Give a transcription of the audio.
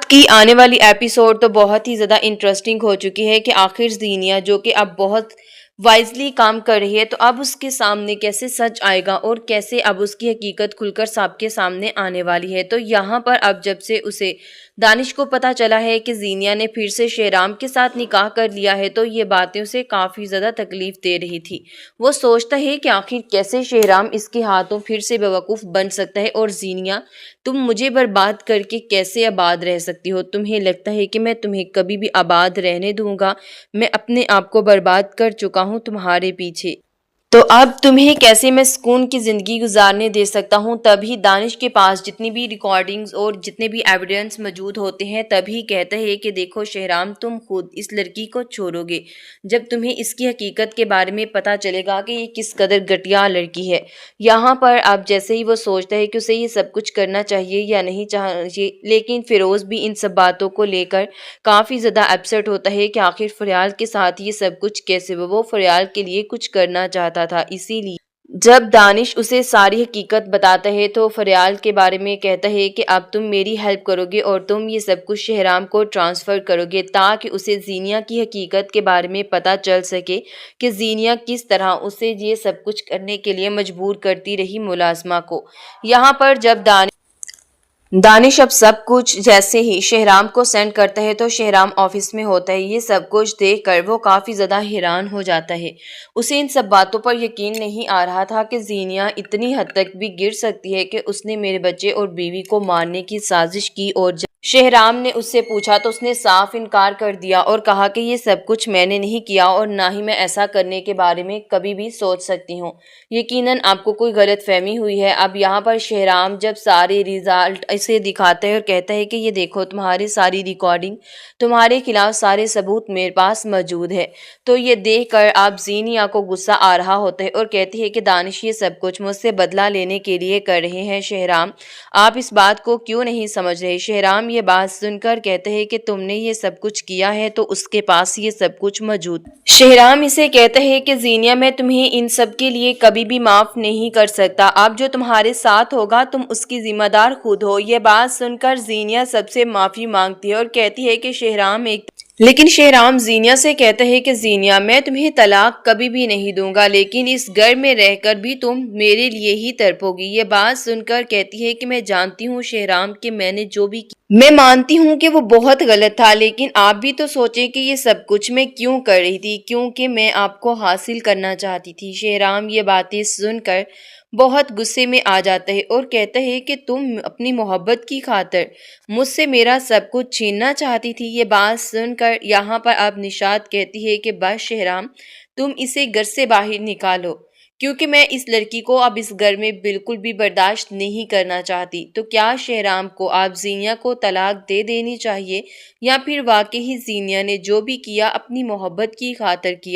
کی آنے والی ایپیسوڈ تو بہت ہی زیادہ انٹرسٹنگ ہو چکی ہے کہ آخر زینیا جو کہ اب بہت وائزلی کام کر رہی ہے تو اب اس کے سامنے کیسے سچ آئے گا اور کیسے اب اس کی حقیقت کھل کر سب کے سامنے آنے والی ہے۔ تو یہاں پر اب جب سے اسے دانش کو پتہ چلا ہے کہ زینیا نے پھر سے شہرام کے ساتھ نکاح کر لیا ہے تو یہ باتیں اسے کافی زیادہ تکلیف دے رہی تھی۔ وہ سوچتا ہے کہ آخر کیسے شہرام اس کے ہاتھوں پھر سے بیوقوف بن سکتا ہے، اور زینیا تم مجھے برباد کر کے کیسے آباد رہ سکتی ہو؟ تمہیں لگتا ہے کہ میں تمہیں کبھی بھی آباد رہنے دوں گا؟ میں اپنے آپ کو برباد کر چکا ہوں تمہارے پیچھے، تو اب تمہیں کیسے میں سکون کی زندگی گزارنے دے سکتا ہوں؟ تبھی دانش کے پاس جتنی بھی ریکارڈنگز اور جتنے بھی ایویڈنس موجود ہوتے ہیں تبھی کہتا ہے کہ دیکھو شہرام، تم خود اس لڑکی کو چھوڑو گے جب تمہیں اس کی حقیقت کے بارے میں پتہ چلے گا کہ یہ کس قدر گھٹیا لڑکی ہے۔ یہاں پر اب جیسے ہی وہ سوچتا ہے کہ اسے یہ سب کچھ کرنا چاہیے یا نہیں چاہیے، لیکن فیروز بھی ان سب باتوں کو لے کر کافی زیادہ اپسیٹ ہوتا ہے کہ آخر فریال کے ساتھ یہ سب کچھ کیسے ہوا۔ وہ فریال کے لیے کچھ کرنا چاہتا تھا، اسی لیے جب دانش اسے ساری حقیقت بتاتا ہے تو فریال کے بارے میں کہتا ہے کہ اب تم میری ہیلپ کرو گے اور تم یہ سب کچھ شہرام کو ٹرانسفر کرو گے تاکہ اسے زینیا کی حقیقت کے بارے میں پتہ چل سکے کہ زینیا کس طرح اسے یہ سب کچھ کرنے کے لیے مجبور کرتی رہی ملازمہ کو۔ یہاں پر جب دانش اب سب کچھ جیسے ہی شہرام کو سینڈ کرتا ہے تو شہرام آفس میں ہوتا ہے۔ یہ سب کچھ دیکھ کر وہ کافی زیادہ حیران ہو جاتا ہے۔ اسے ان سب باتوں پر یقین نہیں آ رہا تھا کہ زینیا اتنی حد تک بھی گر سکتی ہے کہ اس نے میرے بچے اور بیوی کو مارنے کی سازش کی، اور جب شہرام نے اس سے پوچھا تو اس نے صاف انکار کر دیا اور کہا کہ یہ سب کچھ میں نے نہیں کیا اور نہ ہی میں ایسا کرنے کے بارے میں کبھی بھی سوچ سکتی ہوں۔ یقیناً آپ کو کوئی غلط فہمی ہوئی ہے۔ اب یہاں پر شہرام جب سارے ریزلٹ اسے دکھاتا ہے اور کہتا ہے کہ یہ دیکھو تمہاری ساری ریکارڈنگ، تمہارے خلاف سارے ثبوت میرے پاس موجود ہے، تو یہ دیکھ کر آپ زینیا کو غصہ آ رہا ہوتا ہے اور کہتی ہے کہ دانش یہ سب کچھ مجھ سے بدلہ لینے کے لیے کر رہے ہیں۔ شہرام، آپ اس بات کو کیوں نہیں سمجھ رہے؟ شہرام یہ بات سن کر کہتے ہیں کہ تم نے یہ سب کچھ کیا ہے تو اس کے پاس یہ سب کچھ موجود۔ شہرام اسے کہتا ہے کہ زینیا، میں تمہیں ان سب کے لیے کبھی بھی معاف نہیں کر سکتا۔ اب جو تمہارے ساتھ ہوگا تم اس کی ذمہ دار خود ہو۔ یہ بات سن کر زینیا سب سے معافی مانگتی ہے اور کہتی ہے کہ شہرام لیکن شہرام زینیا سے کہتا ہے کہ زینیا، میں تمہیں طلاق کبھی بھی نہیں دوں گا، لیکن اس گھر میں رہ کر بھی تم میرے لیے ہی تڑپو گی۔ یہ بات سن کر کہتی ہے کہ میں جانتی ہوں شہرام کہ میں نے جو بھی کیا، میں مانتی ہوں کہ وہ بہت غلط تھا، لیکن آپ بھی تو سوچیں کہ یہ سب کچھ میں کیوں کر رہی تھی، کیونکہ میں آپ کو حاصل کرنا چاہتی تھی۔ شہرام یہ باتیں سن کر بہت غصے میں آ جاتا ہے اور کہتا ہے کہ تم اپنی محبت کی خاطر مجھ سے میرا سب کچھ چھیننا چاہتی تھی۔ یہ بات سن کر یہاں پر اب نشاد کہتی ہے کہ بس شہرام، تم اسے گھر سے باہر نکالو، کیونکہ میں اس لڑکی کو اب اس گھر میں بالکل بھی برداشت نہیں کرنا چاہتی۔ تو کیا شہرام کو اب زینیا کو طلاق دے دینی چاہیے، یا پھر واقعی زینیا نے جو بھی کیا اپنی محبت کی خاطر کیا؟